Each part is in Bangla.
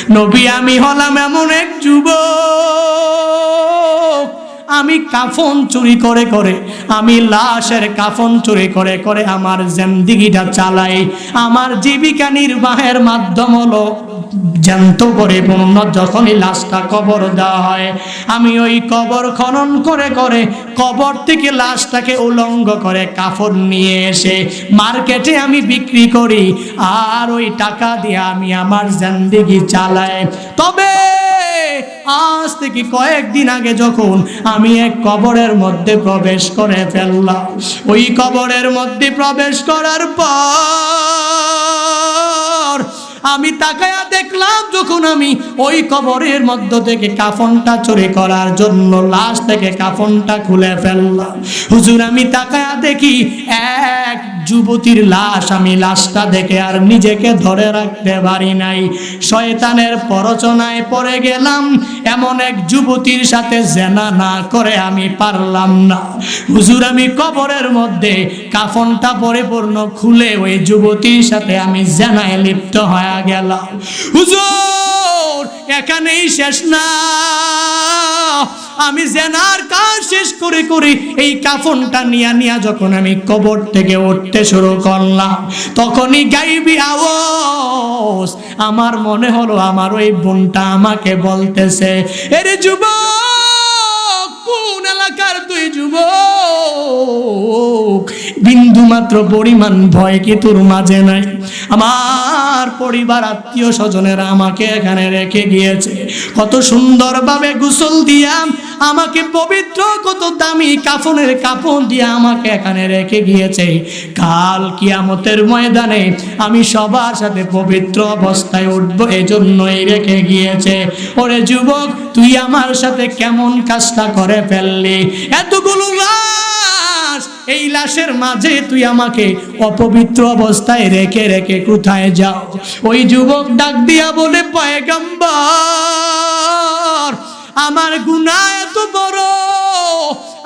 নবী আমি হলাম এমন এক যুবক, আমি কাফন চুরি করে করে, আমি লাশের কাফন চুরি করে করে আমার জিন্দেগিটা চালাই। আমার জীবিকা নির্বাহের মাধ্যম হলো জ্যান্ত করে পূর্ণ যখনই লাশটা কবর দেওয়া হয়, আমি ওই কবর খনন করে করে কবর থেকে লাশটাকে উলঙ্গ করে কাফন নিয়ে এসে মার্কেটে আমি বিক্রি করি, আর ওই টাকা দিয়ে আমি আমার জিন্দেগি চালাই। তবে আজ থেকে কয়েকদিন আগে যখন আমি এক কবরের মধ্যে প্রবেশ করে ফেললাম, ওই কবরের মধ্যে প্রবেশ করার পর আমি তাকায়া দেখলাম, যখন আমি ওই কবরের মধ্য থেকে কাফনটা চুরি করার জন্য লাশ থেকে কাফনটা খুলে ফেললাম, হুজুর আমি তাকায়া দেখি এক যুবতীর লাশ। আমি লাশটা দেখে আর নিজেকে ধরে রাখতে পারি নাই, শয়তানের প্ররোচনায় পড়ে গেলাম। এমন এক যুবতীর সাথে জেনা না করে আমি পারলাম না। হুজুর আমি কবরের মধ্যে কাফনটা পরিপূর্ণ খুলে ওই যুবতীর সাথে আমি জেনায় লিপ্ত হয়ে গেলাম। হুজুর এখানেই শেষ না, আমি জেনার কাজ শেষ করে করে এই কাফনটা নিয়া যখন আমি কবর থেকে উঠতে শুরু করলাম, তখনই গাইবি আওয়াজ আমার মনে হলো আমার ওই বোনটা আমাকে বলতেছে, এরে যুবক, কোন এলাকার তুই যুবক? বিন্দু মাত্র পরিমাণ ভয় কি তোর মাঝে নাই? আমার পরিবার আত্মীয় স্বজনেরা আমাকে এখানে রেখে গিয়েছে, কত সুন্দরভাবে গোসল দিয়া আমাকে পবিত্র, কত দামি কাফনের কাফন দিয়ে আমাকে এখানে রেখে গিয়েছে। কাল কিয়ামতের ময়দানে আমি সবার সাথে পবিত্র অবস্থায় উঠবো, এজন্যই রেখে গিয়েছে। ওরে যুবক, তুই আমার সাথে কেমন কাজটা করে ফেললি? এতগুলো লাশ, এই লাশের মাঝে তুই আমাকে অপবিত্র অবস্থায় রেখে রেখে কোথায় যাও? ওই যুবক ডাক দিয়া বলে, পয়গম্বর আমার গুনাহ এত বড়,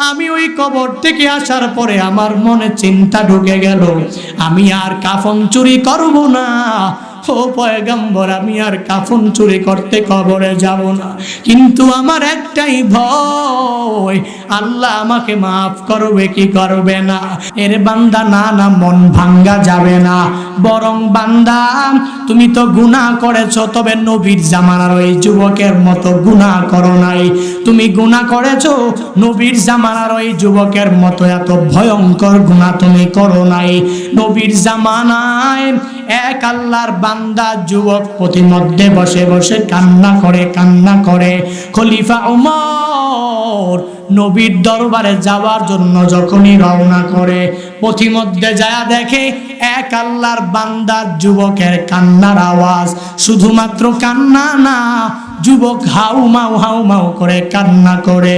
আমি ওই কবর থেকে আসার পরে আমার মনে চিন্তা ঢুকে গেল, আমি আর কাফন চুরি করব না। ও পয়গম্বর, আমি আর কাফন চুরি করতে কবরে যাব না, কিন্তু আমার একটাই ভয়, আল্লাহ আমাকে মাফ করবে কি করবে না? এর বান্দা, না না, মন ভাঙ্গা যাবে না, বরং বান্দা তুমি তো গুনাহ করেছো, তবে নবীর জামানার ওই যুবকের মতো গুনাহ করো নাই। তুমি গুনাহ করেছো, নবীর জামানার ওই যুবকের মতো এত ভয়ঙ্কর গুনাহ তুমি করো নাই। নবীর জামানায় এক আল্লাহর বান্দা যুবক প্রতিমধ্যে বসে বসে কান্না করে। খলিফা ওমর নবীর দরবারে যাওয়ার জন্য যখনই রওনা করে, প্রতিমধ্যে যায় দেখে এক আল্লাহর বান্দার যুবকের কান্নার আওয়াজ। শুধুমাত্র কান্না না, যুবক হাউমাউ করে কান্না করে।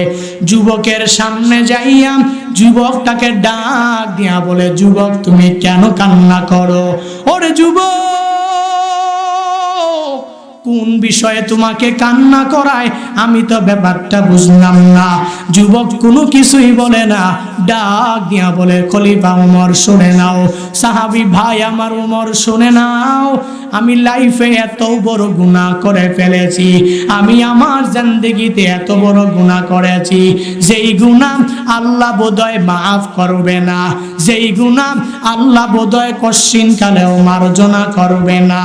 যুবকের সামনে যাইয়া যুবকটাকে ডাক দিয়া বলে, যুবক তুমি কেন কান্না করো? ওরে যুবক, কোন বিষয়ে তোমাকে কান্না করায় আমি তো ব্যাপারটা বুঝলাম না। যুবক কোনো কিছুই বলে না, ডাক দিয়া বলে, খলিফা ওমর শুনে নাও, সাহাবী ভাই আমার ওমর শুনে নাও, আমি লাইফে এত বড় গুনাহ করে ফেলেছি, আমি আমার জিন্দেগিতে এত বড় গুনাহ করেছি, যেই গুনাহ আল্লাহ বোধহয় মাফ করবে না, যেই গুনাহ আল্লাহ বোধহয় কশিন কালেও মার্জনা করবে না।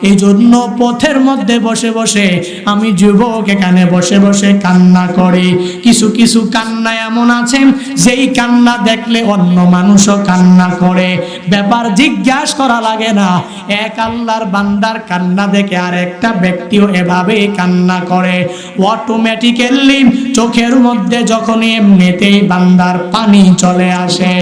এই জন্য পথের মধ্যে বসে বসে আমি যুবক এখানে বসে বসে কান্না করি। কিছু কিছু কান্না এমন আছে যেই কান্না দেখলে অন্য মানুষও কান্না করে, ব্যাপার জিজ্ঞাসা করা লাগে না। এক আল্লাহর বান্দার কান্না দেখে আর একটা ব্যক্তিও এভাবেই কান্না করে, অটোমেটিক্যালি চোখের মধ্যে যখন এমনিতেই বান্দার পানি চলে আসে।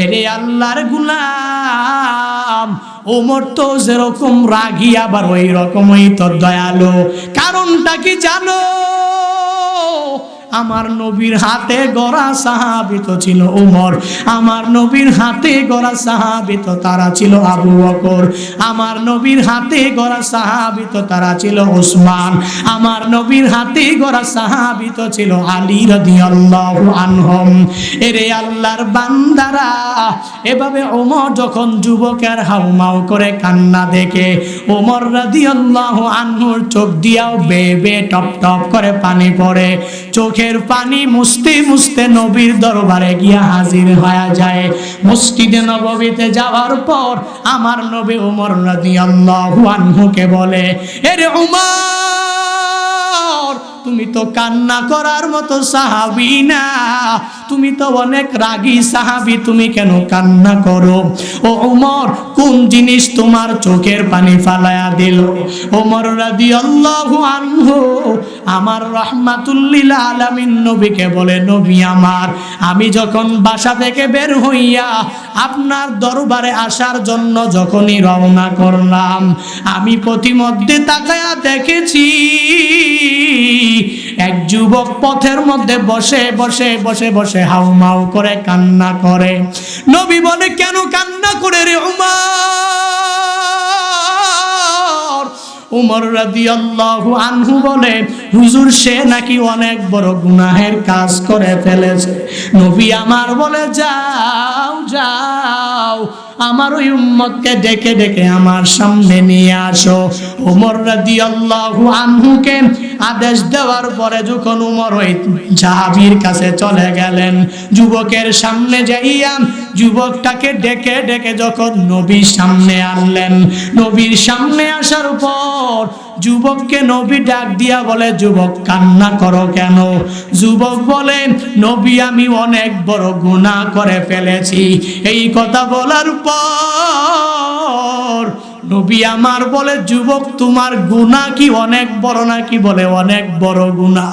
এরে আল্লাহর গোলাম, ওমর তো যেরকম রাগী আবার ওই রকমই তো দয়ালু। কারণটা কি জানো? আমার নবীর হাতে গড়া সাহাবী তো ছিল উমর, আমার নবীর হাতে গড়া সাহাবী তো তারা ছিল আবু বকর, আমার নবীর হাতে গড়া সাহাবী তো তারা ছিল ওসমান, আমার নবীর হাতে গড়া সাহাবী তো ছিল আলী রাদিয়াল্লাহু আনহুম। এরে আল্লাহর বান্দারা, এভাবে ওমর যখন যুবকের হাউমাউ করে কান্না দেখে ওমর রাদিয়াল্লাহু আনহুর চোখ দিয়াও বেয়ে টপ টপ করে পানি পড়ে, চোখের পানি মুছতে মুছতে নবীর দরবারে গিয়া হাজির হয়ে যায়। মসজিদে নববীতে যাওয়ার পর আমার নবী ওমর রাদিয়াল্লাহু আনহুকে বলে, এরে ওমর, তুমি তো কান্না করার মতো সাহাবী না, তুমি তো অনেক রাগী সাহাবী, তুমি কেন কান্না করো? ও ওমর, কোন জিনিস তোমার চোখের পানি ফালায়া দিল? ওমর রাদিয়াল্লাহু আনহু আমার রাহমাতুল লিল আলামিন নবীকে বলে, নবী আমার, আমি যখন বাসা থেকে বের হইয়া আপনার দরবারে আসার জন্য যখনই রওনা করলাম, আমি প্রতিমধ্যে তাকায়া দেখেছি এক যুবক পথের মধ্যে বসে বসে বসে বসে হাউমাউ করে কান্না করে। নবী বলে, কেন কান্না করে রে উমর? উমর রাদিয়াল্লাহু আনহু বলে, হুজুর, সে নাকি অনেক বড় গুনাহের কাজ করে ফেলেছে। নবী আমার বলে, যাও যাও, আমার ওই উম্মতকে ডেকে ডেকে আমার সামনে নিয়ে আসো। ওমর রাদিয়াল্লাহু আনহুকে আদেশ দেওয়ার পরে যখন উমর ওই সাহাবীর কাছে চলে গেলেন, যুবকের সামনে যাইয়া যুবকটাকে ডেকে ডেকে যখন নবীর সামনে আনলেন, নবীর সামনে আসার পর যুবককে নবী ডাক দিয়া বলে, যুবক, কান্না করো কেন? যুবক বলে, নবী, আমি অনেক বড় গুনাহ করে ফেলেছি। এই কথা বলার পর নবী আমার বলে, যুবক, তোমার গুনাহ কি অনেক বড় নাকি? বলে, অনেক বড় গুনাহ।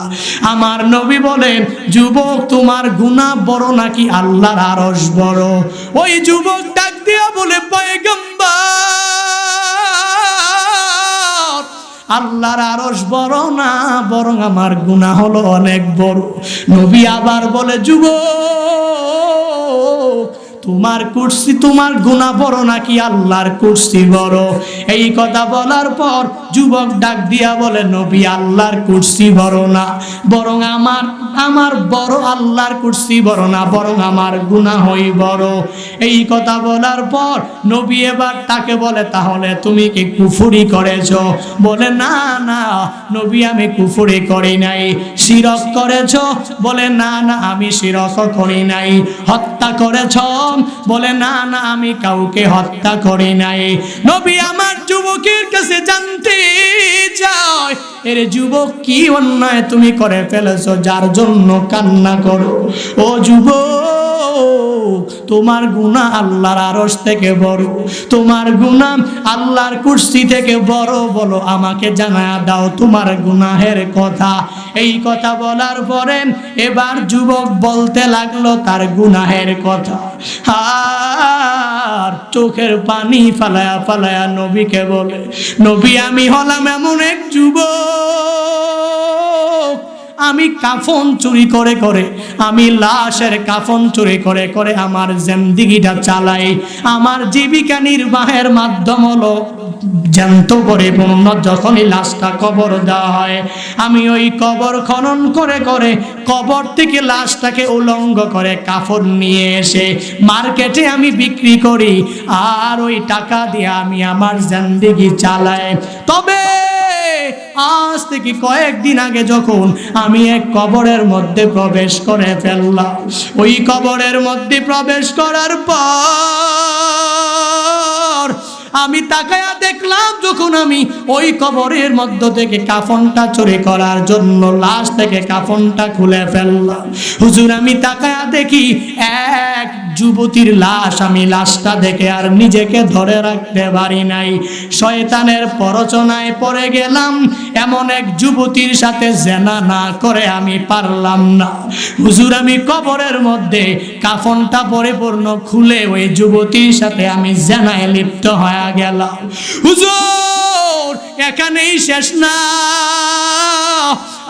আমার নবী বলে, যুবক, তোমার গুনাহ বড় নাকি আল্লাহর আরশ বড়? ওই যুবক ডাক দিয়া বলে, পয়গম্বর, আল্লাহর আরশ বড় না, বরং আমার গুনাহ হলো অনেক বড়। নবী আবার বলে, যুবক, তোমার কুরসি, তোমার গুনাহ বড় নাকি আল্লাহর কুরসি বড়? এই কথা বলার পর যুবক ডাক দিয়া বলে, নবী, আল্লাহর কুরসি বড় না, বরং আমার বড়, আল্লাহর কুরসি বড় না, বরং আমার গুনাহই বড়। এই কথা বলার পর নবী এবার তাকে বলে, তাহলে তুমি কি কুফরি করেছো? বলে, না না নবী, আমি কুফরি করি নাই। শিরক করেছো? বলে, না না, আমি শিরক করি নাই। হত্যা করেছো? বলে, না না, আমি কাউকে হত্যা করি নাই। নবী আমার যুবকের কাছে জানতে চায়, এর যুবক, কি অন্যায় তুমি করে ফেলেছো যার জন্য কান্না করো? ও যুবক, তোমার গুনাহ আল্লাহর আরশ থেকে বড়, তোমার গুনাহ আল্লাহর কুরসি থেকে বড়, বলো, আমাকে জানায়া দাও তোমার গুনাহের কথা। এই কথা বলার পরে এবার যুবক বলতে লাগলো তার গুনাহের কথা, আর চোখের পানি ফালায়া ফালায়া নবীকে বলে, নবী, আমি হলাম এমন এক যুবক, আমি কাফন চুরি করে করে, আমি লাশের কাফন চুরি করে করে আমার জিন্দেগিটা চালাই। আমার জীবিকা নির্বাহের মাধ্যম হলো জ্যান্ত পরিপূর্ণ যখনই লাশটা কবর দেওয়া হয়, আমি ওই কবর খনন করে করে কবর থেকে লাশটাকে উলঙ্গ করে কাফন নিয়ে এসে মার্কেটে আমি বিক্রি করি, আর ওই টাকা দিয়ে আমি আমার জিন্দেগি চালাই। তবে আজ থেকে কয়েকদিন আগে যখন আমি এক কবরের মধ্যে প্রবেশ করে ফেললাম, ওই কবরের মধ্যে প্রবেশ করার পর আমি তাকায়া দেখলাম, যখন আমি ওই কবরের মধ্য থেকে কাফনটা চুরি করার জন্য লাশ থেকে কাফনটা খুলে ফেললাম, হুজুর, আমি তাকায়া দেখি এক যুবতীর লাশ। আমি লাশটা দেখে আর নিজেকে ধরে রাখতে পারি নাই, শয়তানের প্ররোচনায় পড়ে গেলাম। এমন এক যুবতীর সাথে জেনা না করে আমি পারলাম না। হুজুর, আমি কবরের মধ্যে কাফনটা পরিপূর্ণ খুলে ওই যুবতীর সাথে আমি জেনায় লিপ্ত হয়ে গেলাম। হুজুর, এখানেই শেষ না,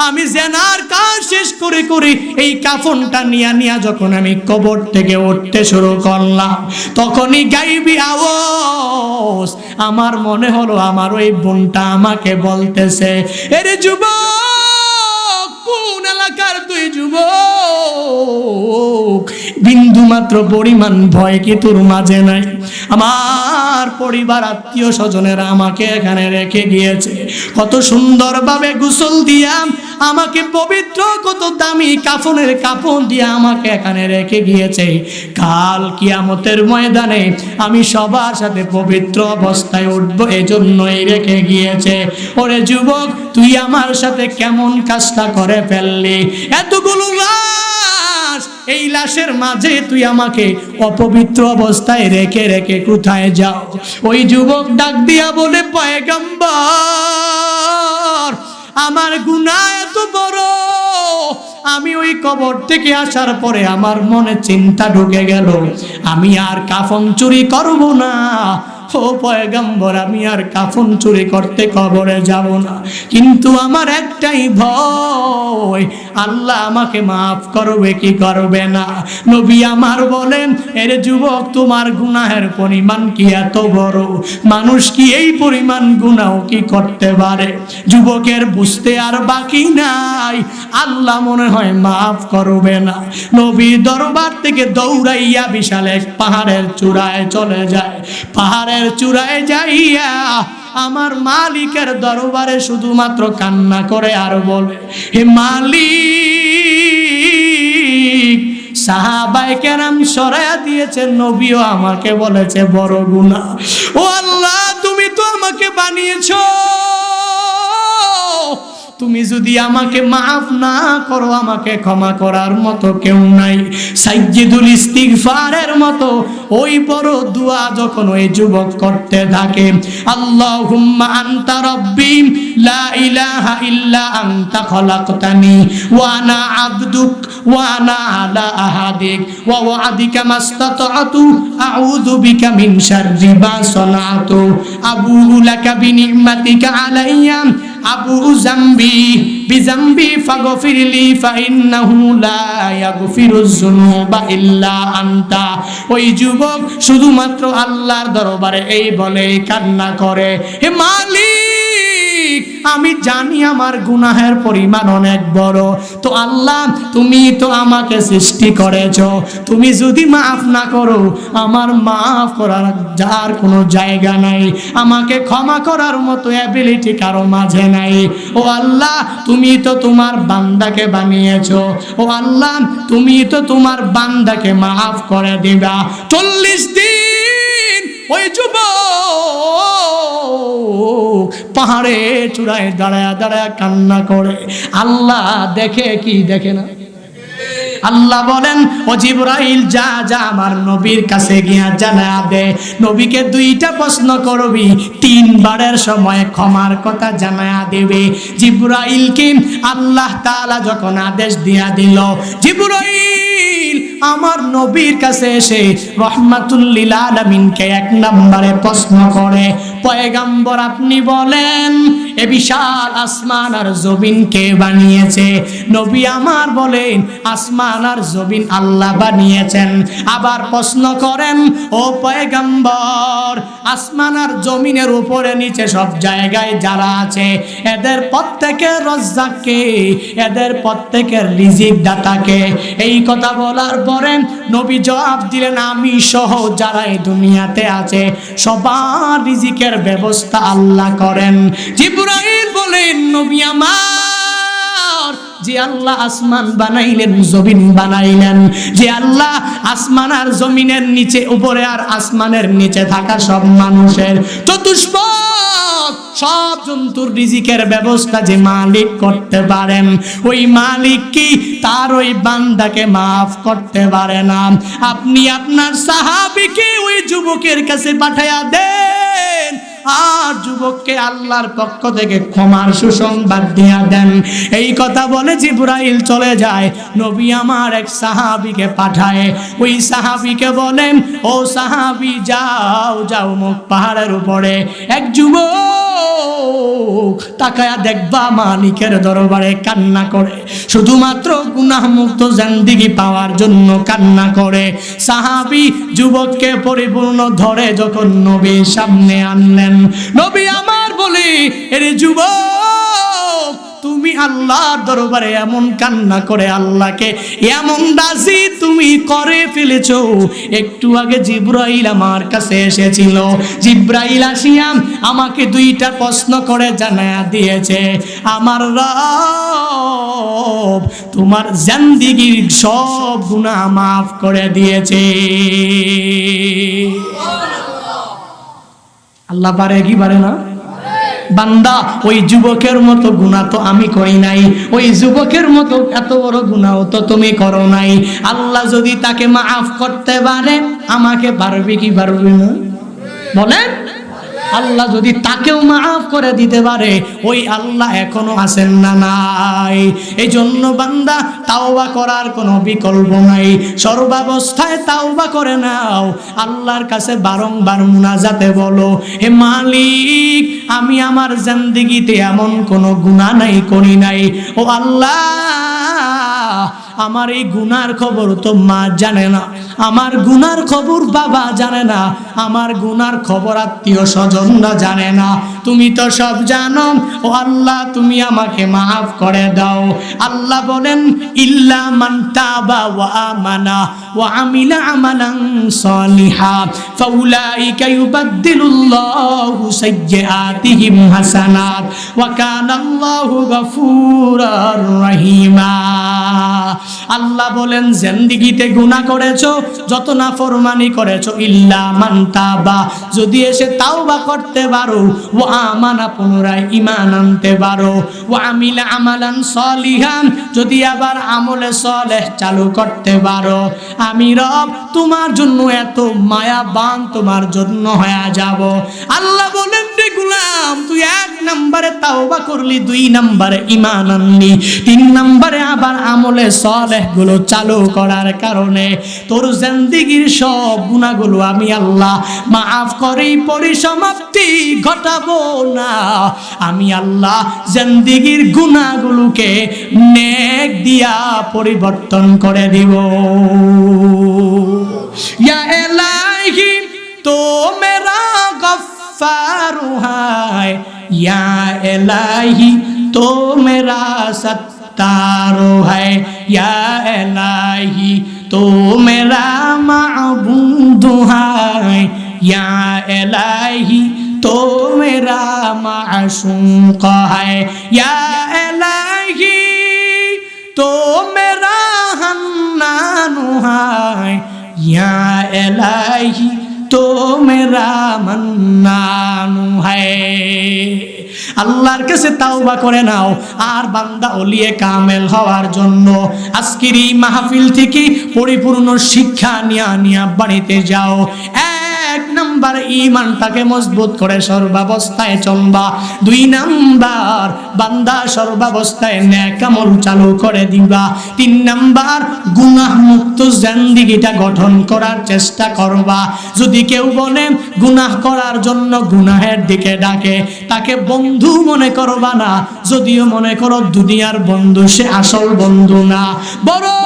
আমি জেনার কাজ শেষ করে করে এই কাফনটা নিয়া যখন আমি কবর থেকে উঠতে শুরু করলাম, তখনই গাইবি আওয়াজ আমার মনে হলো আমার ওই বোনটা আমাকে বলতেছে, এরে যুবক, কোন এলাকার তুই যুবক? বিন্দু মাত্র পরিমাণ ভয় কি তোর মাঝে নাই? আমার পরিবার আত্মীয় স্বজনেরা আমাকে এখানে রেখে গিয়েছে, কত সুন্দরভাবে গোসল দিয়া আমাকে পবিত্র, কত দামি কাফনের কাফন দিয়ে আমাকে এখানে রেখে গিয়েছে। কাল কিয়ামতের ময়দানে আমি সবার সাথে পবিত্র অবস্থায় উঠবো, এজন্যই রেখে গিয়েছে। ওরে যুবক, তুই আমার সাথে কেমন কাজটা করে ফেললি? এতগুলো লাশ, এই লাশের মাঝে তুই আমাকে অপবিত্র অবস্থায় রেখে রেখে কোথায় যাও? ওই যুবক ডাক দিয়া বলে, পয়গম্বর, আমার গুনাহ এত বড়, আমি ওই কবর থেকে আসার পরে আমার মনে চিন্তা ঢুকে গেল, আমি আর কাফন চুরি করব না। ও পয়গম্বর, আমি আর কাফন চুরি করতে কবরে যাব না, কিন্তু আমার একটাই ভয়, আল্লাহ আমাকে মাফ করবে কি করবে না? নবী আমার বলেন, এর যুবক, তোমার গুনাহের পরিমাণ কি এত বড়? মানুষ কি এই পরিমাণ গুনাহ কি করতে পারে? যুবকের বুঝতে আর বাকি নাই, আল্লাহ মনে হয় মাফ করবে না। নবী দরবার থেকে দৌড়াইয়া বিশাল এক পাহাড়ের চূড়ায় চলে যায়। পাহাড়ের চূড়ায় যাইয়া আমার মালিকের দরবারে শুধুমাত্র কান্না করে আর বলে, হে মালিক, সাহাবায়ে কেরাম সরায়া দিয়েছেন, নবীও আমাকে বলেছে বড় গুনাহ। ও আল্লাহ, তুমি তো আমাকে বানিয়েছো, তুমি যদি আমাকে মাফ না করো, আমাকে ক্ষমা করার মতো কেউ নাই। সাইয়্যিদুল ইস্তিগফারের মতো ওই বড় দোয়া যখন ওই যুবক করতে থাকে, আল্লাহুম্মা আনতা রাব্বি লা ইলাহা ইল্লা আনতা খলাকতানি ওয়া আনা আবদুক ওয়া আনা আলা আহাদিক ওয়া ওয়া'দিকা মাসতাতআতু আউযু বিকা মিন শাররি মা সানাতু আবুউ লাকা বিনি'মাতিকা আলাইয়া আবু জাম্বি বিজাম্বি ফাগফিরলি ফাইন্নাহু লা ইয়াগফিরুজ যুনুবা ইল্লা আনতা। ওই যুবক শুধুমাত্র আল্লাহর দরবারে এই বলে কান্না করে, হে মালিক, আমি জানি আমার গুনাহের পরিমাণ অনেক বড়, তো আল্লাহ তুমি তো আমাকে সৃষ্টি করেছো, তুমি যদি মাফ না করো, আমার মাফ করার যার কোনো জায়গা নাই, আমাকে ক্ষমা করার মতো অ্যাবিলিটি কারো মাঝে নাই। ও আল্লাহ, তুমি তো তোমার বান্দাকে বানিয়েছো, ও আল্লাহ, তুমি তো তোমার বান্দাকে মাফ করে দিবা। 40 দিন ওই যুবক পাহাড়ে চূড়ায় দাঁড়ায় দাঁড়ায় কান্না করে। আল্লাহ দেখে কি দেখে না? আল্লাহ বলেন, ও জিবরাইল, যা যা আমার নবীর কাছে গিয়া জানা দে, নবীকে 2টা প্রশ্ন করবি, 3 বারের সময় ক্ষমার কথা জানা দেবে। জিবরাইলকে আল্লাহ তাআলা যখন আদেশ দিয়া দিল, জিবরাইল আমার নবীর কাছে এসে রহমাতুল লিল আলামিনকে 1 নম্বরে প্রশ্ন করে, পয়গম্বর আপনি বলেন, এ বিশাল আসমান আর জমিন কে বানিয়েছে? নবী আমার বলেন, আসমান আর জমিন আল্লাহ বানিয়েছেন। আবার প্রশ্ন করেন, ও পয়গম্বর, আসমান আর জমিনের উপরে নিচে সব জায়গায় যারা আছে, এদের প্রত্যেকের রজ্জাক কে? এদের প্রত্যেকের রিজিক দাতা কে? এই কথা বলার পরে নবী জবাব দিলেন, আমি সহ যারা এই দুনিয়াতে আছে সবার রিজিকের ব্যবস্থা আল্লাহ করেন। জিবরাইল বলেন, নবী আমার, যে আল্লাহ আসমান বানাইলেন, জমিন বানাইলেন, যে আল্লাহ আসমান আর জমিনের নিচে, উপরে আর আসমানের নিচে থাকা সব মানুষের চতুষ্পদ সব জন্তুর রিজিকের ব্যবস্থা যে মালিক করতে পারেন, ওই মালিক কি তার ওই বান্দাকে মাফ করতে পারে না? আপনি আপনার সাহাবীকে ওই যুবকের কাছে পাঠায়া দেন, আর যুবককে আল্লাহর পক্ষ থেকে ক্ষমার সুসংবাদ দিয়া দেন। এই কথা বলে জিবরাইল চলে যায়। নবী আমার এক সাহাবীকে পাঠায়। ওই সাহাবীকে বলেন, ও সাহাবী যাও যাও মুখ পাহাড়ের উপরে এক যুবক তাকায়া দেখবা মালিকের দরবারে কান্না করে, শুধুমাত্র গুনাহ মুক্ত জিন্দেগি পাওয়ার জন্য কান্না করে। সাহাবী যুবককে পরিপূর্ণ ধরে যখন নবীর সামনে আনলেন, নবী আমার বলি, এরে যুবক তুমি আল্লাহর দরবারে এমন কান্না করে আল্লাহকে এমন রাজি তুমি করে ফেলেছো। একটু আগে জিবরাইল আমার কাছে এসেছিল, জিবরাইল আসিয়া আমাকে দুইটা প্রশ্ন করে জানায়া দিয়েছে, আমার রব তোমার জিন্দেগীর সব গুনাহ মাফ করে দিয়েছে। আল্লাহ পারে কি পারে না? বান্দা ওই যুবকের মতো গুনাহ তো আমি করি নাই, ওই যুবকের মতো এত বড় গুনাহও তো তুমি করো নাই। আল্লাহ যদি তাকে মাফ করতে পারে আমাকে পারবে কি পারবে না বলেন? আল্লাহ যদি তাকেও মাফ করে দিতে পারে, ওই আল্লাহ এখনো আছেন না নাই? এই জন্য বান্দা তাওবা করার কোনো বিকল্প নাই, সর্বাবস্থায় তাওবা করে নাও। আল্লাহর কাছে বারংবার মুনাজাতে বলো, হে মালিক আমি আমার জিন্দেগিতে এমন কোনো গুনাহ নাই করি নাই, ও আল্লাহ আমার এই গুনার খবর তো মা জানে না, আমার গুনার খবর বাবা জানে না, আমার গুনার খবর আত্মীয় স্বজনরা জানে না, তুমি তো সব জানো। ও আল্লাহ তুমি আমাকে মাফ করে দাও। আল্লাহ বলেন, ইল্লা মান তাবা ওয়া আমানা ওয়া আমিলা আমালান সালিহা ফাউলাইকা ইউবাদদিলুল্লাহু সাইয়্যাতিহিম হাসানাত ওয়া কানাল্লাহু গফুরার রহিমা। আল্লাহ বলেন, জিন্দেগিতে গুনাহ করেছো, যত নাফরমানি করেছো, ইল্লা মান তাবা যদি এসে তাওবা করতে পারো, ও আমানা পুনরায় ঈমান আনতে পারো, ও আমিলা আমালান সালিহান যদি আবার আমলে সালেহ চালু করতে পারো, আমি রব তোমার জন্য এত মায়াবান তোমার জন্য হয়ে যাব। আল্লাহ বলেন, রে গোলাম তুই এক নম্বরে তাওবা করলি, দুই নম্বরে ঈমান আনলি, তিন নম্বরে আবার আমলে সালেহ গুলো চালু করার কারণে তোর জিন্দেগীর সব গুনাহগুলো আমি আল্লাহ মাফ করেই পরিসমাপ্তি ঘটাবো না। আমি আল্লাহ জিন্দেগীর গুনাহগুলোকে নেক দিয়া পরিবর্তন করে দিব। ইয়া ইলাহি তো মেরা গফফারু হায়, ইয়া ইলাহি তো মেরা सत्तारो है, या इलाही तो मेरा माबूद है, या इलाही तो मेरा माशूक है, या इलाही तो मेरा हन्नान है, या इलाही तो मेरा मन्नान है। আল্লাহর কাছে তাওবা করে নাও। আর বান্দা ওলিয়ে কামেল হওয়ার জন্য আজকের এই মাহফিল থেকে পরিপূর্ণ শিক্ষা নিয়া বাড়িতে যাও। এক নাম্বার ঈমানটাকে মজবুত করে সর্বাবস্থায় চলবা। দুই নাম্বার বান্দা সর্বাবস্থায় নেক আমল চালু করে দিবা। তিন নাম্বার গুনাহ মুক্ত জিন্দেগিটা গঠন করার চেষ্টা করবা। যদি কেউ বলে গুনাহ করার জন্য গুনাহের দিকে ডাকে, তাকে বন্ধু মনে করবা না। যদিও মনে করো দুনিয়ার বন্ধু, সে আসল বন্ধু না, বরং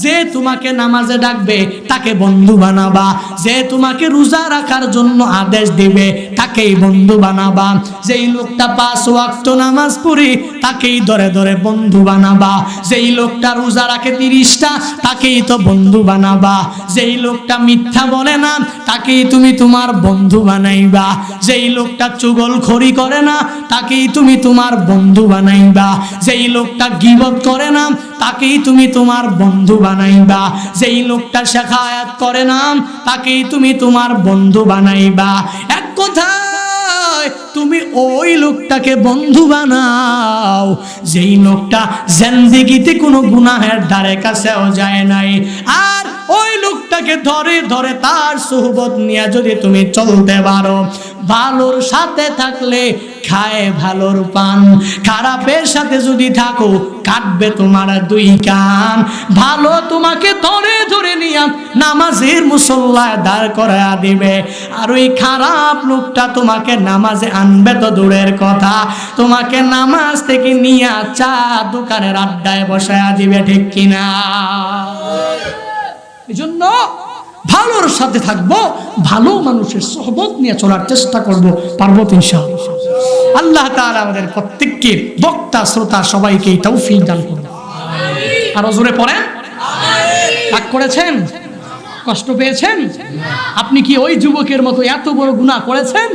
যে তোমাকে নামাজে ডাকবে তাকে বন্ধু বানাবা। যে তোমাকে রোজা রাখার জন্য আদেশ দিবে তাকেই বন্ধু বানাবা। যেই লোকটা 5 ওয়াক্ত নামাজ পড়ে তাকেই ধরে ধরে বন্ধু বানাবা। যেই লোকটা রোজা রাখে 30টা তাকেই তো বন্ধু বানাবা। যেই লোকটা মিথ্যা বলে না তাকেই তুমি তোমার বন্ধু বানাইবা। যেই লোকটা চুগলখড়ি করে না তাকেই তুমি তোমার বন্ধু বানাইবা। যেই লোকটা গীবত করে না তাকেই তুমি তোমার বন্ধু বানাইবা। যেই লোকটা শেখায়াত করে না তাকেই তুমি তোমার বন্ধু বানাইবা। এক কথায় তুমি ওই লোকটাকে বন্ধু বানাও যেই লোকটা জিন্দেগিতে কোনো গুনাহের ধারে কাছেও যায় নাই। আর ওই লোকটাকে ধরে ধরে তার সুহবত নিয়ে যদি তুমি চলতে পারো, ভালোর সাথে থাকলে খায় ভালোর পান, খারাপের সাথে যদি থাকো কাটবে তোমার দুই কান। ভালো তোমাকে ধরে ধরে নিয়ে নামাজের মুসল্লায় দাঁড় করায়া দিবে, আর ওই খারাপ লোকটা তোমাকে নামাজে আনবে তো দূরের কথা, তোমাকে নামাজ থেকে নিয়ে চা দোকানের আড্ডায় বসায়া দিবে, ঠিক কিনা? এজন্য ভালোর সাথে থাকবো, ভালো মানুষের সোহবত নিয়ে চলার চেষ্টা করবো, পারবো তো ইনশাআল্লাহ। আল্লাহ তাআলা আমাদের প্রত্যেককে, বক্তা শ্রোতা সবাইকে তৌফিক দান করুন। আর জোরে পড়েন আমিন। রাগ করেছেন? কষ্ট পেয়েছেন? আপনি কি ওই যুবকের মতো এত বড় গুনাহ করেছেন?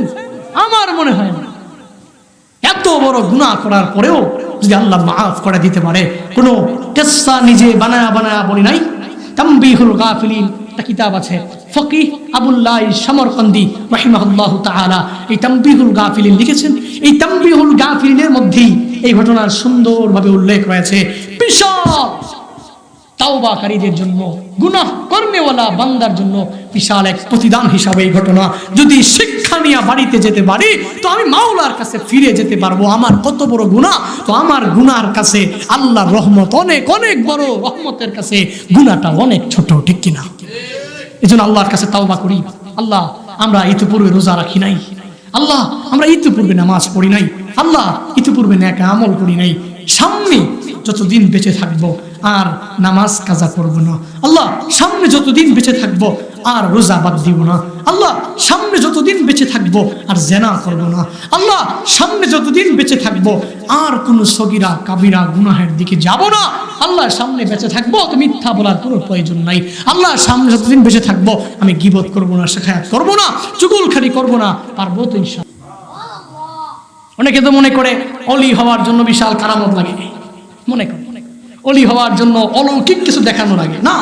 আমার মনে হয় না। এত বড় গুনাহ করার পরেও যদি আল্লাহ মাফ করে দিতে পারে, কোনো কিসসা নিজে বানায়া বানায়া বলি নাই। তামবিহুল গাফিলিন একটা কিতাব আছে, ফকিহ আবুল্লাহ সমরকন্দি রাহিমাহুল্লাহু তাআলা এই তামবিহুল গাফিলিন লিখেছেন। এই তামবিহুল গাফিলিনের মধ্যেই এই ঘটনার সুন্দরভাবে উল্লেখ রয়েছে। বিশাল তাওবাকারীদের জন্য, গুনাহ কর্মেওয়ালা বান্দার জন্য বিশাল এক প্রতিদান হিসাবে এই ঘটনা। যদি শিক্ষা নিয়ে বাড়িতে যেতে পারি তো আমি মাওলার কাছে ফিরে যেতে পারবো। আমার কত বড় গুনাহ, তো আমার গুনার কাছে আল্লাহর রহমত অনেক অনেক বড়, রহমতের কাছে গুনাহটা অনেক ছোট, ঠিক কিনা? এজন্য আল্লাহর কাছে তাওবা করি। আল্লাহ, আমরা ইতিপূর্বে রোজা রাখি নাই, আল্লাহ আমরা ইতিপূর্বে নামাজ পড়ি নাই, আল্লাহ ইতিপূর্বে নেক আমল করি নাই, সামনে যতদিন বেঁচে থাকবো আর নামাজ কাজা করব না, আল্লাহ সামনে যতদিন বেঁচে থাকবো আর রোজা বাদ দিব না, আল্লাহ সামনে যতদিন বেঁচে থাকবো আর জেনা করব না, আল্লাহ সামনে যতদিন বেঁচে থাকবো আর কোনো সগীরা কাবিরা গুনাহের দিকে যাব না, আল্লাহ সামনে বেঁচে থাকবো তো মিথ্যা বলার কোনো প্রয়োজন নাই, আল্লাহ সামনে যতদিন বেঁচে থাকবো আমি গীবত করব না, শেখায়াত করব না, চুগলখড়ি করব না, পারবো তো ইনশাআল্লাহ। অনেকে তো মনে করে অলি হওয়ার জন্য বিশাল কারামত লাগে, মনে করে অলি হওয়ার জন্য অলৌকিক কিছু দেখানো লাগে। না,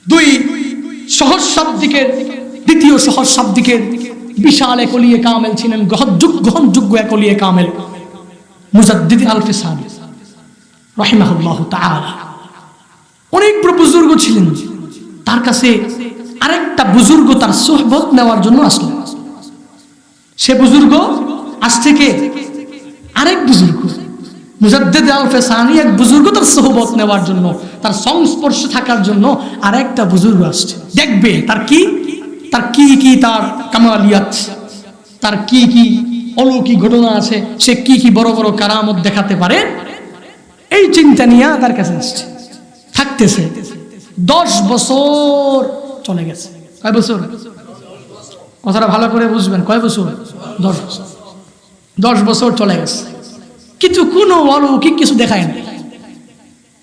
দুই সহজ শাব্দিকের, দ্বিতীয় সহজ শাব্দিকের বিশাল এক ওলিয়ে কামেল ছিলেন, গ্রহণযোগ্য এক ওলিয়ে কামেল মুজাদ্দিদ আল-ফিসানি রাহিমাহুল্লাহু তাআলা। অনেক বড় বুজুর্গ ছিলেন, তার কাছে আরেকটা বুজুর্গ তার সোহবত নেওয়ার জন্য আসলেন। সে বুজুর্গ আজ থেকে আরেক বুজুর্গ মুজাদ্দিদ আল-ফিসানি, এক বুজুর্গ তার সোহবত নেওয়ার জন্য, তার সংস্পর্শে থাকার জন্য আরেকটা বুজুর্গ আসছে। দেখবে তার কি তার কামালিয়াত, তার কি অলৌকিক ঘটনা আছে, সে কি বড় বড় কারামত দেখাতে পারে, এই চিন্তা নিয়ে তার কাছে আসছে। থাকতেছে 10 বছর চলে গেছে। কয় বছর? কথাটা ভালো করে বুঝবেন, কয় বছর? 10 বছর। 10 বছর চলে গেছে, কিন্তু কোনো অলৌকিক কিছু দেখায় না,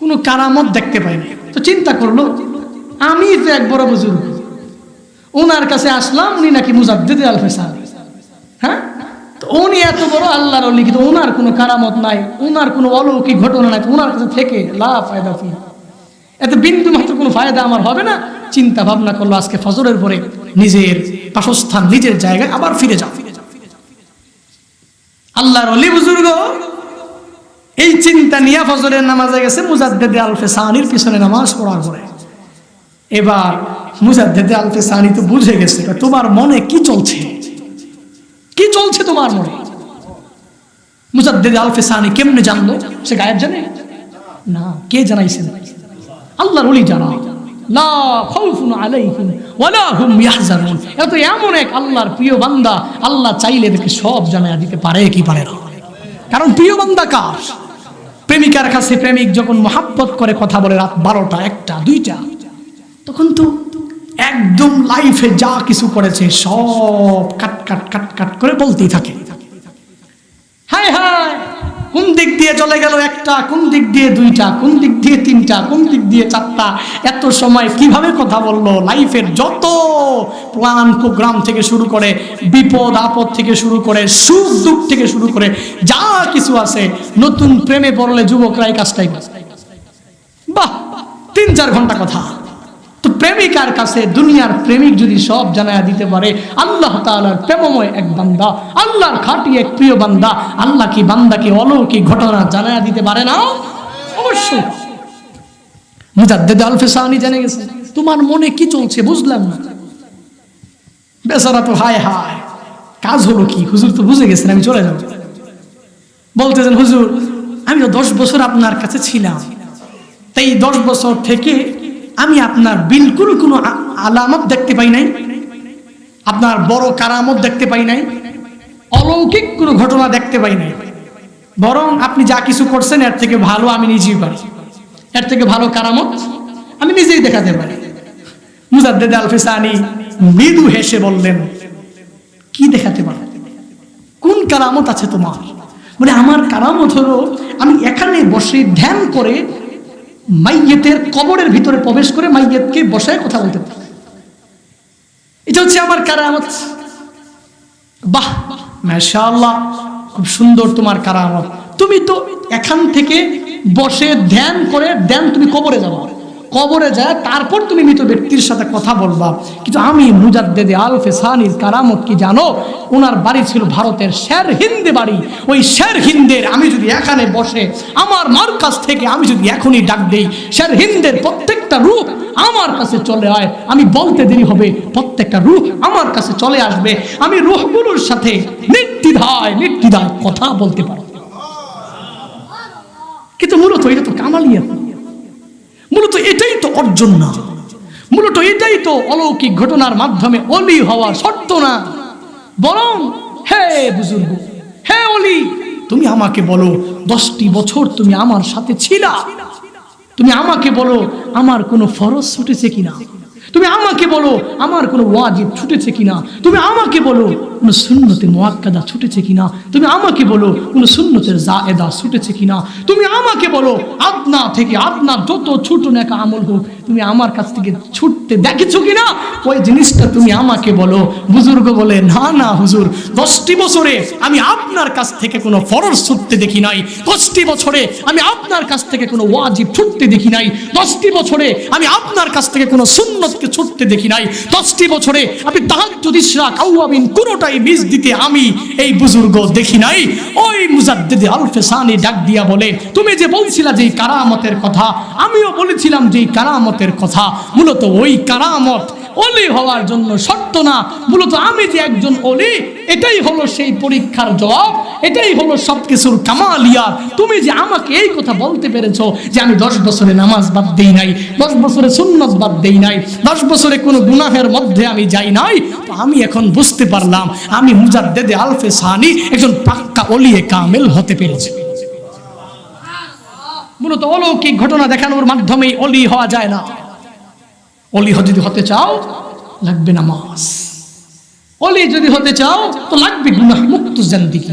কোনো কারামত দেখতে পায় না। তো চিন্তা করলো, আমি তো এক বড় বুজুর্গ, ওনার কাছে আসলাম, উনি নাকি মুজাদ্দিদ আল-ফিসানি, হ্যাঁ, তো উনি এত বড় আল্লাহর ওলি, কিন্তু ওনার কোনো কারামত নাই, ওনার কোনো অলৌকিক ঘটনা নাই, ওনার কাছে থেকে লা ফায়দা ফি, এত বিন্দু মাত্র কোনো ফায়দা আমার হবে না। চিন্তা ভাবনা করলো, আজকে ফজরের পরে নিজের বাসস্থান, নিজের জায়গায় আবার ফিরে যাও। আল্লাহর ওলি বুজুর্গ এই চিন্তা নিয়ে ফজরের নামাজে গেছে মুজাদ্দিদ আল-ফিসানির পিছনে নামাজ পড়ার পরে। এবার মুজাদ্দিদ আল-ফিসানি তো বুঝে গেছে তোমার মনে কি চলছে, কি চলছে তোমার মনে। মুজাদ্দিদ আল-ফিসানি কেমনে জানলো? সে গায়েব জানে না, কে জানাইছেন? আল্লাহর ওলি জানা। লা খাউফুন আলাইহিম ওয়ালা হুম ইয়াহজানুন। এত এমন এক আল্লাহর প্রিয় বান্দা, আল্লাহ চাইলে দেখে সব জানায়া দিতে পারে কি পারে না। কারণ প্রিয় বান্দা কার? প্রেমিকার কাছে প্রেমিক যখন মহাব্বত করে কথা বলে রাত 12টা, 1টা, 2টা, তখন তো একদম লাইফে যা কিছু করেছে সব কাট কাট কাট কাট করে বলতেই থাকে। হায় হায়, কোন দিক দিয়ে চলে গেল 1টা, কোন দিক দিয়ে 2টা, কোন দিক দিয়ে 3টা, কোন দিক দিয়ে 4টা, এত সময় কিভাবে কথা বললো। লাইফের যত প্ল্যান প্রোগ্রাম থেকে শুরু করে, বিপদ আপদ থেকে শুরু করে, সুখ দুঃখ থেকে শুরু করে যা কিছু আছে, নতুন প্রেমে পড়লে যুবকরা এই কাজটাই করে। বাহ, 3-4 ঘন্টা কথা। তো প্রেমিকার কাছে দুনিয়ার প্রেমিক যদি সব জানায়া দিতে পারে, আল্লাহ তাআলার প্রেমময় এক বান্দা, আল্লাহর খাঁটি এক প্রিয় বান্দা, আল্লাহ কি বান্দাকে অলৌকিক ঘটনা জানায়া দিতে পারে না? অবশ্যই। মুজাদ্দেদ আল ফিসানি জেনে গেছেন। তোমার মনে কি চলছে বুঝলাম না। বেচারা তো হায় হায়, কাজ হলো কি? হুজুর তো বুঝে গেছেন আমি চলে যাব। বলতেছেন হুজুর আমি তো 10 বছর আপনার কাছে ছিলাম, তাই 10 বছর থেকে আমি আপনার বিলকুল কোনো আলামত দেখতে পাই নাই, আপনার বড় কারামত দেখতে পাই নাই, অলৌকিক কোনো ঘটনা দেখতে পাই নাই। বরং আপনি যা কিছু করছেন এর থেকে ভালো আমি নিজেই পারি, এর থেকে ভালো কারামত আমি নিজেই দেখাতে পারি। মুজাদ্দেদ আল ফিসানি মৃদু হেসে বললেন, কি দেখাতে পারো? কোন কারামত আছে তোমার? বলে আমার কারামত হলো আমি এখানে বসে ধ্যান করে মাইয়েতের কবরের ভিতরে প্রবেশ করে মাইয়েতকে বসায় কথা বলতে পারি, এটা হচ্ছে আমার কারামত। বাহ মাশাআল্লাহ, খুব সুন্দর তোমার কারামত। তুমি তো এখান থেকে বসে ধ্যান করে দেন তুমি কবরে যাবো, কবরে যায় তারপর তুমি মৃত ব্যক্তির সাথে কথা বলবা। কিন্তু আমি মুজাদ্দেদে আল ফিসানির কারামত কি জানো? ওনার বাড়ি ছিল ভারতের শের হিন্দে বাড়ি। ওই শের হিন্দের আমি যদি এখানে বসে আমার মার কাছ থেকে আমি যদি এখনই ডাক দেই, শের হিন্দের প্রত্যেকটা রূপ আমার কাছে চলে আয়, আমি বলতে দেরি হবে, প্রত্যেকটা রূহ আমার কাছে চলে আসবে। আমি রূহগুলোর সাথে নির্দ্বিধায় কথা বলতে পারবো। কিন্তু মূলত এটা তো কামালিয়াত, মূলত এটাই তো অর্জন না, মূলত এটাই তো অলৌকিক ঘটনার মাধ্যমে অলি হওয়া শর্ত না। বরং হে বুজুর্গ, হে অলি, তুমি আমাকে বলো 10টি বছর তুমি আমার সাথে ছিলা, তুমি আমাকে বলো আমার কোনো ফরজ ছুটেছে কিনা, তুমি আমাকে বলো আমার কোনো ওয়াজিব ছুটেছে কিনা, তুমি আমাকে বলো কোনো সুন্নতে মুআক্কাদা ছুটেছে কিনা, তুমি আমাকে বলো কোনো সুন্নতের জায়েদা ছুটেছে কিনা, তুমি আমাকে বলো আদনা থেকে আদনা যত ছোট নেকা আমল হোক তুমি আমার কাছ থেকে ছুটতে দেখেছো কিনা, ওই জিনিসটা তুমি আমাকে বলো। বুজুর্গ বলে না না হুজুর, 10টি বছরে আমি আপনার কাছ থেকে কোনো ফরজ ছুটতে দেখি নাই, 10টি বছরে আমি আপনার কাছ থেকে কোনো ওয়াজিব ছুটতে দেখি নাই, 10টি বছরে আমি আপনার কাছ থেকে কোনো সুন্নতকে ছুটতে দেখি নাই, 10টি বছরে আপনি তাহাজ্জুদ ইশরাক আওয়াবিন কোনোটাই মিস দিতে আমি এই বুজুর্গ দেখি নাই। ওই মুজাদ্দেদ আল ফিসানি ডাক দিয়া বলে, তুমি যে বলছিলা যে কারামতের কথা, আমিও বলেছিলাম যে কারামতের কথা, মূলত ওই কারামত ওলি হওয়ার জন্য শর্ত না, মূলত আমি যে একজন ওলি এটাই হলো সেই পরীক্ষার জবাব, এটাই হলো সবকিছুর কামালিয়াত। তুমি যে আমাকে এই কথা বলতে পেরেছো যে আমি 10 বছরে নামাজ বাদ দেই নাই, 10 বছরে সুন্নাত বাদ দেই নাই, 10 বছরে কোনো গুনাহের মধ্যে আমি যাই নাই, তো আমি এখন বুঝতে পারলাম আমি মুজাদ্দেদে আল ফিসানি একজন পাক্কা ওলিয়ে কামেল হতে পেরেছি। মূলত অলৌকিক ঘটনা দেখানোর মাধ্যমেই ওলি হওয়া যায় না। ওলি যদি হতে চাও লাগবে নামাজ, ওলি যদি হতে চাও তো লাগবে গুনাহ মুক্ত জিন্দেগি।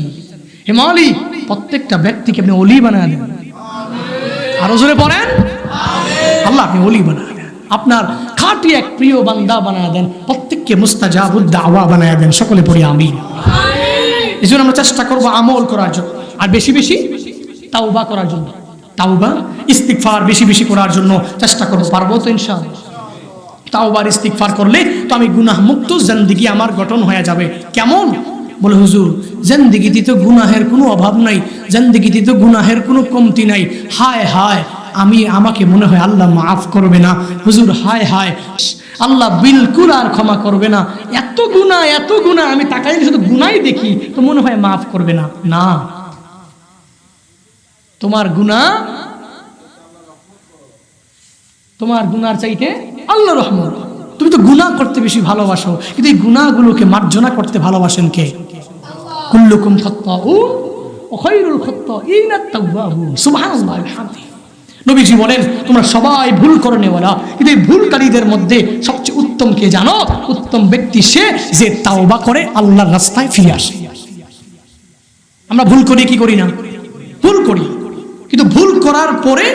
হে মাওলি, প্রত্যেকটা ব্যক্তিকে আপনি ওলি বানায় দেন, আরো জোরে পড়েন আল্লাহ আপনি ওলি বানায় দেন, আপনার খাঁটি এক প্রিয় বান্দা বানায় দেন, প্রত্যেককে মুস্তাজাবুদ দাওয়া বানায় দেন। সকলে পড়ি আমিন। এই জন্য আমরা চেষ্টা করবো আমল করার জন্য, আর বেশি বেশি তাওবা করার জন্য, তাওবা ইস্তিগফার বেশি বেশি করার জন্য চেষ্টা করবো। পারবো তো ইনশাআল্লাহ? তাওবার ইস্তিগফার করলে তো আমি গুনাহ মুক্ত জিন্দেগি আমার গঠন হয়ে যাবে। কেমন? বলে হুজুর জিন্দেগিতে তো গুনাহের কোনো অভাব নাই, জিন্দেগিতে তো গুনাহের কোনো কমতি নাই। হায় হায়, আমাকে মনে হয় আল্লাহ মাফ করবে না। হুজুর হায় হায়, আল্লাহ বিলকুল আর ক্ষমা করবে না, এত গুনাহ আমি তাকাইলে শুধু গুনাই দেখি, তো মনে হয় মাফ করবে না। না, তোমার গুনার চাইতে আল্লাহ রহমত। তুমি তো গুনাহ করতে বেশি ভালোবাসো, কিন্তু এই গুনাহগুলোকে মার্জনা করতে ভালোবাসেন কে? কুল্লুকুম খাত্তাউন ওয়া খায়রুল খাত্তাইন আত-তাওয়াবুন। সুবহানাল্লাহ বিহামদিহি। নবীজি বলেন তোমরা সবাই ভুল করে নেওয়ালা, কিন্তু এই ভুলকারীদের মধ্যে সবচেয়ে উত্তম কে জানো? উত্তম ব্যক্তি সে যে তাওবা করে আল্লাহর রাস্তায় ফিরে আসে। আমরা ভুল করি কি করি না? ভুল করি, কিন্তু ভুল করার পরে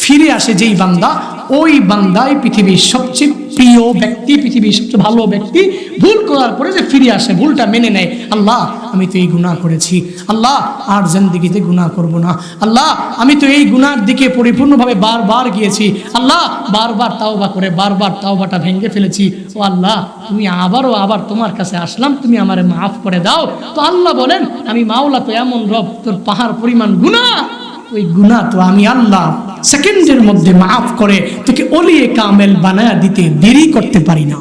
ফিরে আসে যেই বান্দা, ওই বান্দাই পৃথিবীর সবচেয়ে প্রিয় ব্যক্তি, পৃথিবীর সবচেয়ে ভালো ব্যক্তি। ভুল করার পরে যে ফিরে আসে, ভুলটা মেনে নেয়, আল্লাহ আমি তো এই গুনাহ করেছি, আল্লাহ আর জিন্দেগিতে গুনাহ করব না, আল্লাহ আমি তো এই গুনাহর দিকে পরিপূর্ণভাবে বারবার গিয়েছি, আল্লাহ বারবার তাওবা করে বারবার তাওবাটা ভেঙে ফেলেছি, ও আল্লাহ তুমি আবার তোমার কাছে আসলাম, তুমি আমারে মাফ করে দাও। তো আল্লাহ বলেন আমি মাওলা তো এমন রব, তোর পাহাড় পরিমাণ গুনাহ, ওই গুনাহ তো আমি আল্লাহ সেকেন্ডের মধ্যে মাফ করে তোকে ওলিয়ে কামেল বানায়া দিতে দেরি করতে পারি না।